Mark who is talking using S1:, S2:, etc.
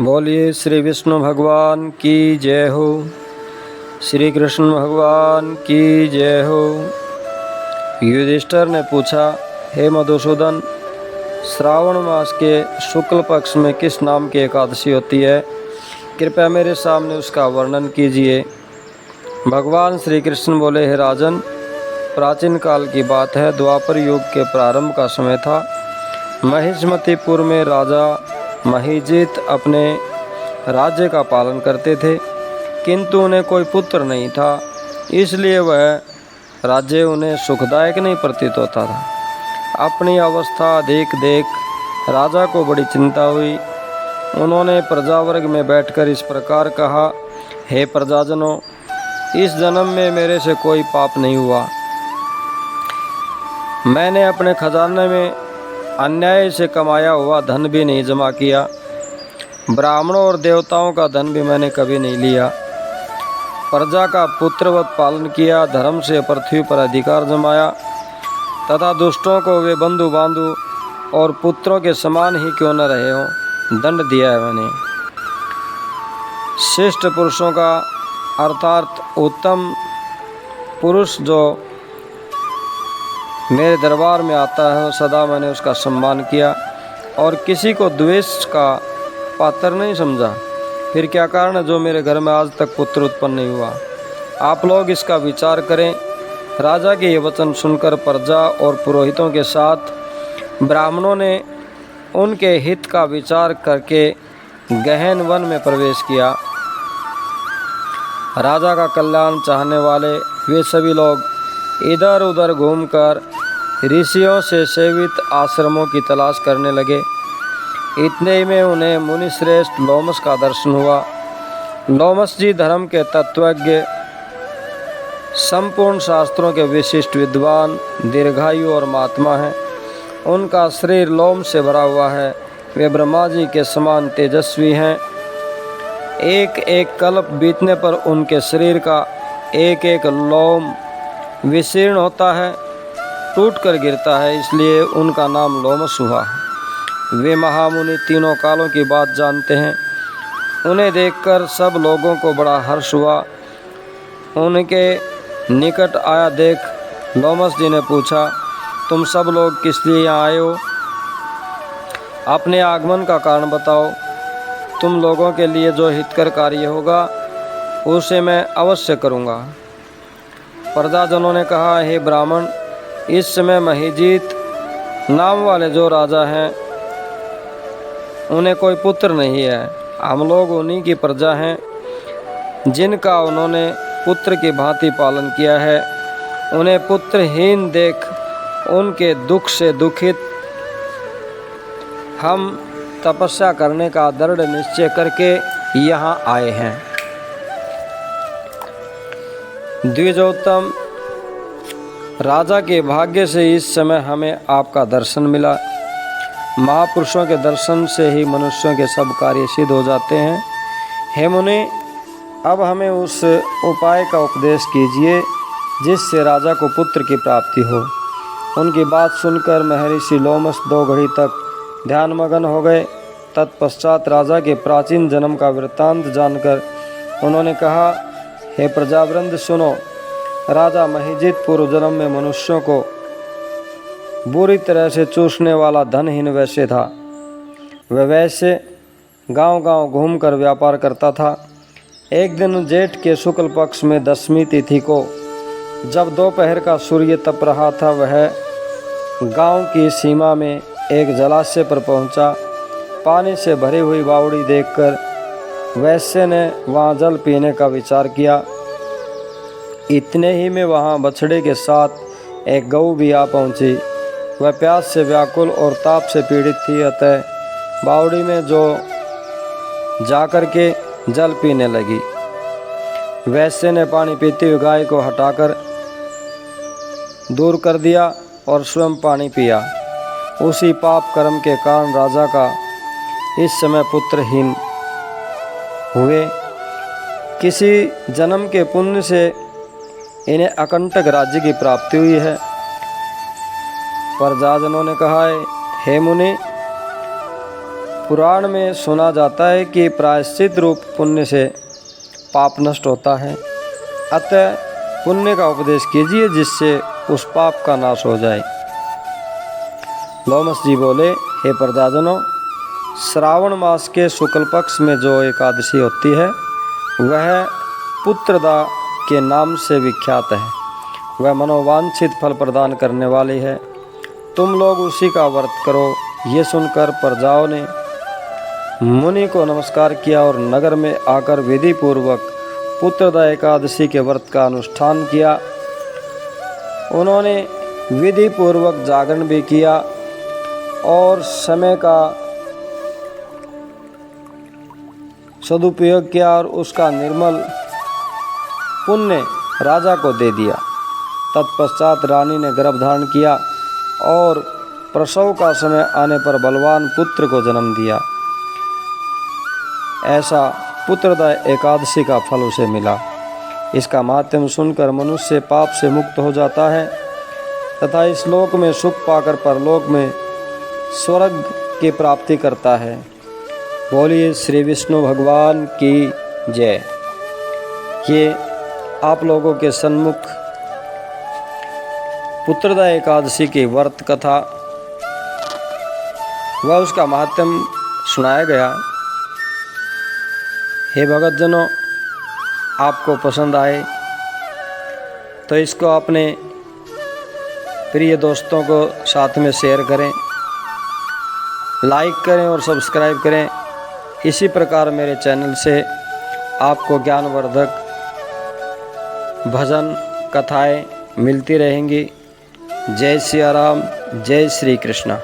S1: बोलिए श्री विष्णु भगवान की जय हो। श्री कृष्ण भगवान की जय हो। युधिष्ठिर ने पूछा, हे मधुसूदन, श्रावण मास के शुक्ल पक्ष में किस नाम की एकादशी होती है? कृपया मेरे सामने उसका वर्णन कीजिए। भगवान श्री कृष्ण बोले, हे राजन, प्राचीन काल की बात है। द्वापर युग के प्रारंभ का समय था। महिष्मतिपुर में राजा महीजित अपने राज्य का पालन करते थे, किंतु उन्हें कोई पुत्र नहीं था, इसलिए वह राज्य उन्हें सुखदायक नहीं प्रतीत होता था। अपनी अवस्था देख राजा को बड़ी चिंता हुई। उन्होंने प्रजावर्ग में बैठकर इस प्रकार कहा, हे प्रजाजनों, इस जन्म में मेरे से कोई पाप नहीं हुआ। मैंने अपने खजाने में अन्याय से कमाया हुआ धन भी नहीं जमा किया। ब्राह्मणों और देवताओं का धन भी मैंने कभी नहीं लिया। प्रजा का पुत्रवत पालन किया, धर्म से पृथ्वी पर अधिकार जमाया तथा दुष्टों को वे बंधु बांधु और पुत्रों के समान ही क्यों न रहे हों, दंड दिया है मैंने। श्रेष्ठ पुरुषों का अर्थात उत्तम पुरुष जो मेरे दरबार में आता है, सदा मैंने उसका सम्मान किया और किसी को द्वेष का पात्र नहीं समझा। फिर क्या कारण है जो मेरे घर में आज तक पुत्र उत्पन्न नहीं हुआ? आप लोग इसका विचार करें। राजा के ये वचन सुनकर प्रजा और पुरोहितों के साथ ब्राह्मणों ने उनके हित का विचार करके गहन वन में प्रवेश किया। राजा का कल्याण चाहने वाले वे सभी लोग इधर उधर घूमकर ऋषियों से सेवित आश्रमों की तलाश करने लगे। इतने ही में उन्हें मुनिश्रेष्ठ लोमस का दर्शन हुआ। लोमस जी धर्म के तत्वज्ञ, संपूर्ण शास्त्रों के विशिष्ट विद्वान, दीर्घायु और महात्मा हैं। उनका शरीर लोम से भरा हुआ है। वे ब्रह्मा जी के समान तेजस्वी हैं। एक एक कल्प बीतने पर उनके शरीर का एक एक लोम विशीर्ण होता है, टूट कर गिरता है, इसलिए उनका नाम लोमस हुआ। वे महामुनि तीनों कालों की बात जानते हैं। उन्हें देखकर सब लोगों को बड़ा हर्ष हुआ। उनके निकट आया देख लोमस जी ने पूछा, तुम सब लोग किस लिए यहाँ आए हो? अपने आगमन का कारण बताओ। तुम लोगों के लिए जो हितकर कार्य होगा उसे मैं अवश्य करूँगा। प्रजाजनों ने कहा, हे ब्राह्मण, इस समय महीजित नाम वाले जो राजा हैं उन्हें कोई पुत्र नहीं है। हम लोग उन्हीं की प्रजा हैं जिनका उन्होंने पुत्र की भांति पालन किया है। उन्हें पुत्रहीन देख उनके दुख से दुखित हम तपस्या करने का दृढ़ निश्चय करके यहाँ आए हैं। द्विजोत्तम, राजा के भाग्य से इस समय हमें आपका दर्शन मिला। महापुरुषों के दर्शन से ही मनुष्यों के सब कार्य सिद्ध हो जाते हैं। हे मुनि, अब हमें उस उपाय का उपदेश कीजिए जिससे राजा को पुत्र की प्राप्ति हो। उनकी बात सुनकर महर्षि लोमस 2 घड़ी तक ध्यानमग्न हो गए। तत्पश्चात राजा के प्राचीन जन्म का वृत्तांत जानकर उन्होंने कहा, हे प्रजावृंद सुनो। राजा महीजित पूर्व जन्म में मनुष्यों को बुरी तरह से चूसने वाला धनहीन वैश्य था। वह वैश्य गांव-गांव घूमकर व्यापार करता था। एक दिन जेठ के शुक्ल पक्ष में 10वीं तिथि को जब दोपहर का सूर्य तप रहा था, वह गांव की सीमा में एक जलाशय पर पहुंचा। पानी से भरी हुई बावड़ी देखकर वैश्य ने वहां जल पीने का विचार किया। इतने ही में वहां बछड़े के साथ एक गऊ भी आ पहुंची। वह प्यास से व्याकुल और ताप से पीड़ित थी, अतः बावड़ी में जो जाकर के जल पीने लगी। वैश्य ने पानी पीती हुई गाय को हटाकर दूर कर दिया और स्वयं पानी पिया। उसी पाप कर्म के कारण राजा का इस समय पुत्रहीन हुए। किसी जन्म के पुण्य से इन्हें अकंटक राज्य की प्राप्ति हुई है। प्रजाजनों ने कहा, हे मुनि, पुराण में सुना जाता है कि प्रायश्चित रूप पुण्य से पाप नष्ट होता है, अतः पुण्य का उपदेश कीजिए जिससे उस पाप का नाश हो जाए। लोमस जी बोले, हे प्रजाजनों, श्रावण मास के शुक्ल पक्ष में जो एकादशी होती है वह पुत्रदा के नाम से विख्यात है। वह मनोवांछित फल प्रदान करने वाली है। तुम लोग उसी का व्रत करो। ये सुनकर प्रजाओं ने मुनि को नमस्कार किया और नगर में आकर विधि पूर्वक पुत्रदा एकादशी के व्रत का अनुष्ठान किया। उन्होंने विधि पूर्वक जागरण भी किया और समय का सदुपयोग किया और उसका निर्मल पुण्य राजा को दे दिया। तत्पश्चात रानी ने गर्भ धारण किया और प्रसव का समय आने पर बलवान पुत्र को जन्म दिया। ऐसा पुत्रदा एकादशी का फल उसे मिला। इसका माध्यम सुनकर मनुष्य पाप से मुक्त हो जाता है तथा इस लोक में सुख पाकर परलोक में स्वर्ग की प्राप्ति करता है। बोलिए श्री विष्णु भगवान की जय। ये आप लोगों के सन्मुख पुत्रदा एकादशी की व्रत कथा व उसका महात्म सुनाया गया। हे भगतजनों, आपको पसंद आए तो इसको अपने प्रिय दोस्तों को साथ में शेयर करें, लाइक करें और सब्सक्राइब करें। इसी प्रकार मेरे चैनल से आपको ज्ञानवर्धक भजन कथाएं मिलती रहेंगी। जय सिया राम, जय श्री कृष्ण।